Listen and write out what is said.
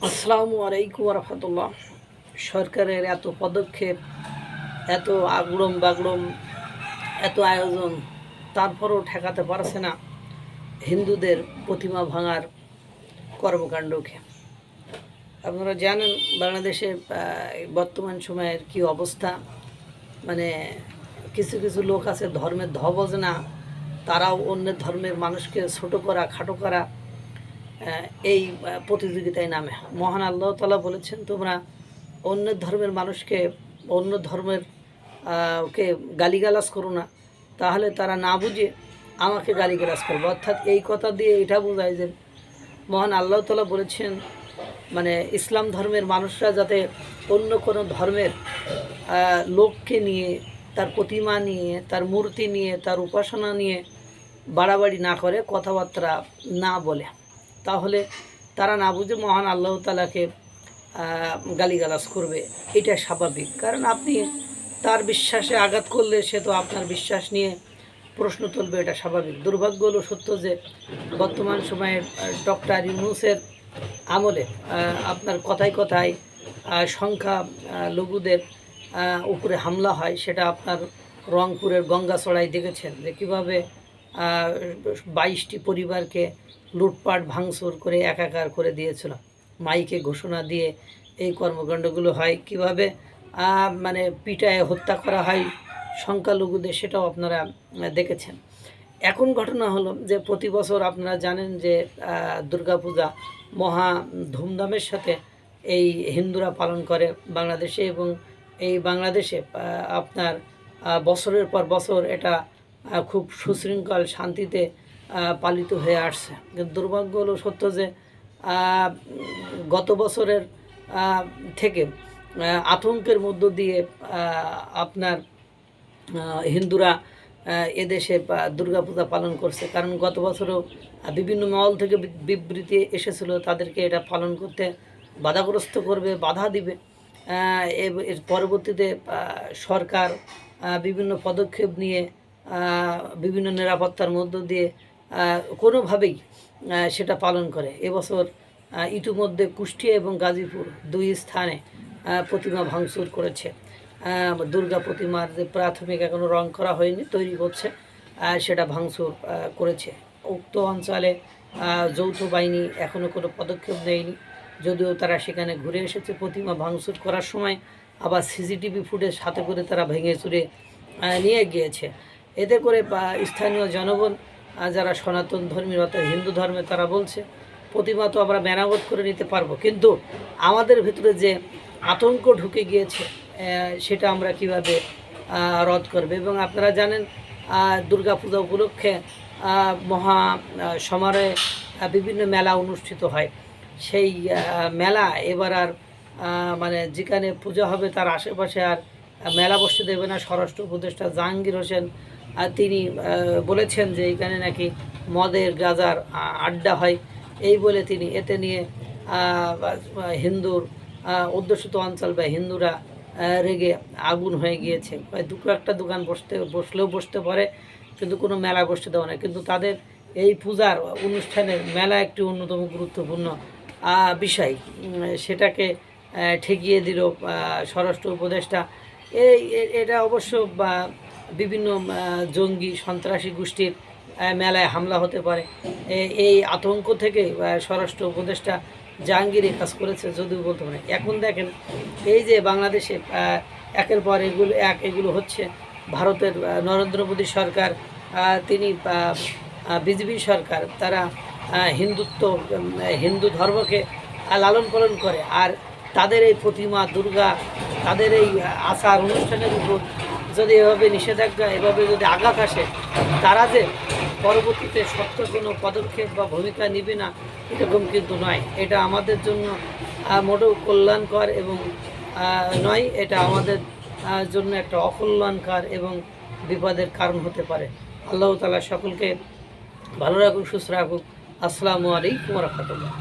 আসসালামু আলাইকুম রহমতুল্লাহ। সরকারের এত পদক্ষেপ, এত আগড়ম বাগড়ম, এত আয়োজন, তারপরেও ঠেকাতে পারছে না হিন্দুদের প্রতিমা ভাঙার কর্মকাণ্ডকে। আপনারা জানেন বাংলাদেশে বর্তমান সময়ের কি অবস্থা। মানে কিছু কিছু লোক আছে ধর্মের বোঝে না, তারাও অন্যের ধর্মের মানুষকে ছোট করা, খাটো করা, এই প্রতিযোগিতায় নামে। মহান আল্লাহ তাআলা বলেছেন, তোমরা অন্যের ধর্মের মানুষকে, অন্য ধর্মের কে গালিগালাজ করো না, তাহলে তারা না বুঝে আমাকে গালিগালাজ করবে। অর্থাৎ এই কথা দিয়ে এটা বোঝায় যে মহান আল্লাহ তাআলা বলেছেন, মানে ইসলাম ধর্মের মানুষরা যাতে অন্য কোনো ধর্মের লোককে নিয়ে, তার প্রতিমা নিয়ে, তার মূর্তি নিয়ে, তার উপাসনা নিয়ে বাড়াবাড়ি না করে, কথাবার্তা না বলে, তাহলে তারা না বুঝে মহান আল্লাহ তাআলাকে গালিগালাজ করবে। এটা স্বাভাবিক, কারণ আপনি তার বিশ্বাসে আঘাত করলে সে তো আপনার বিশ্বাস নিয়ে প্রশ্ন তুলবে, এটা স্বাভাবিক। দুর্ভাগ্য হলো সত্য যে বর্তমান সময়ে ডক্টর ইউনূসের আমলে আপনার কথায় কথায় সংখ্যা লঘুদের উপরে হামলা হয়। সেটা আপনার রংপুরের গঙ্গাচড়ায় দেখেছেন যে কীভাবে 22টি পরিবারকে লুটপাট ভাঙচুর করে একাকার করে দিয়েছিল। মাইকে ঘোষণা দিয়ে এই কর্মকাণ্ডগুলো হয়, কিভাবে মানে পিটায় হত্যা করা হয় সংখ্যালঘুদের, সেটাও আপনারা দেখেছেন। এখন ঘটনা হলো যে প্রতি বছর আপনারা জানেন যে দুর্গাপূজা মহা ধুমধামের সাথে এই হিন্দুরা পালন করে বাংলাদেশে, এবং এই বাংলাদেশে আপনার বছরের পর বছর এটা খুব সুশৃঙ্খল শান্তিতে পালিত হয়ে আসছে। কিন্তু দুর্ভাগ্য হলো সত্য যে গত বছরের থেকে আতঙ্কের মধ্য দিয়ে আপনার হিন্দুরা এদেশে দুর্গাপূজা পালন করছে। কারণ গত বছরও বিভিন্ন মহল থেকে বিবৃতি এসেছিল তাদেরকে এটা পালন করতে বাধাগ্রস্ত করবে, বাধা দিবে। এর পরবর্তীতে সরকার বিভিন্ন পদক্ষেপ নিয়ে বিভিন্ন নিরাপত্তার মধ্য দিয়ে কোনোভাবেই সেটা পালন করে। এবছর ইতিমধ্যে কুষ্টিয়া এবং গাজীপুর দুই স্থানে প্রতিমা ভাঙচুর করেছে। দুর্গা প্রতিমার যে প্রাথমিক এখনও রং করা হয়নি, তৈরি করছে, সেটা ভাঙচুর করেছে। উক্ত অঞ্চলে যৌথ বাহিনী এখনও কোনো পদক্ষেপ নেয়নি, যদিও তারা সেখানে ঘুরে এসেছে প্রতিমা ভাঙচুর করার সময়, আবার সিসিটিভি ফুটেজ সাথে করে তারা ভেঙে চুরে নিয়ে গিয়েছে। এতে করে স্থানীয় জনগণ যারা সনাতন ধর্মী অর্থাৎ হিন্দু ধর্মে, তারা বলছে প্রতিমা তো আমরা মেরামত করে নিতে পারবো, কিন্তু আমাদের ভিতরে যে আতঙ্ক ঢুকে গিয়েছে সেটা আমরা কিভাবে রদ করবে। এবং আপনারা জানেন দুর্গাপূজা উপলক্ষে মহা সমারোহে বিভিন্ন মেলা অনুষ্ঠিত হয়। সেই মেলা এবার আর মানে যেখানে পূজা হবে তার আশেপাশে আর মেলা বসতে দেবে না। স্বরাষ্ট্র উপদেষ্টা জাহাঙ্গীর হোসেন তিনি বলেছেন যে এখানে নাকি মদের গাঁজার আড্ডা হয়, এই বলে তিনি এতে নিয়ে হিন্দুর অধ্যুষিত অঞ্চল বা হিন্দুরা রেগে আগুন হয়ে গিয়েছে। দুটো একটা দোকান বসলেও বসতে পারে, কিন্তু কোনো মেলা বসতে দেওয়া না। কিন্তু তাদের এই পূজার অনুষ্ঠানের মেলা একটি অন্যতম গুরুত্বপূর্ণ বিষয়, সেটাকে ঠেকিয়ে দিল স্বরাষ্ট্র উপদেষ্টা। এটা অবশ্য বিভিন্ন জঙ্গি সন্ত্রাসী গোষ্ঠীর মেলায় হামলা হতে পারে, এই আতঙ্ক থেকে স্বরাষ্ট্র উপদেষ্টা জাহাঙ্গীর এই কাজ করেছে যদিও বলতে পারে। এখন দেখেন এই যে বাংলাদেশে একের পর এগুলো হচ্ছে। ভারতের নরেন্দ্র মোদী সরকার, তিনি বিজেপি সরকার, তারা হিন্দু ধর্মকে লালন পালন করে, আর তাদের এই প্রতিমা দুর্গা, তাদের এই আচার অনুষ্ঠানের উপর যদি এভাবে নিষেধাজ্ঞা, এভাবে যদি আঘাত আসে, তারা যে পরবর্তীতে শক্ত কোনো পদক্ষেপ বা ভূমিকা নেবে না, এরকম কিন্তু নয়। এটা আমাদের জন্য মোটেও কল্যাণকর এবং নয়, এটা আমাদের জন্য একটা অকল্যাণকর এবং বিপদের কারণ হতে পারে। আল্লাহ তাআলা সকলকে ভালো রাখুক, সুস্থ রাখুক। আসসালামু আলাইকুম ওয়া রাহমাতুল্লাহ।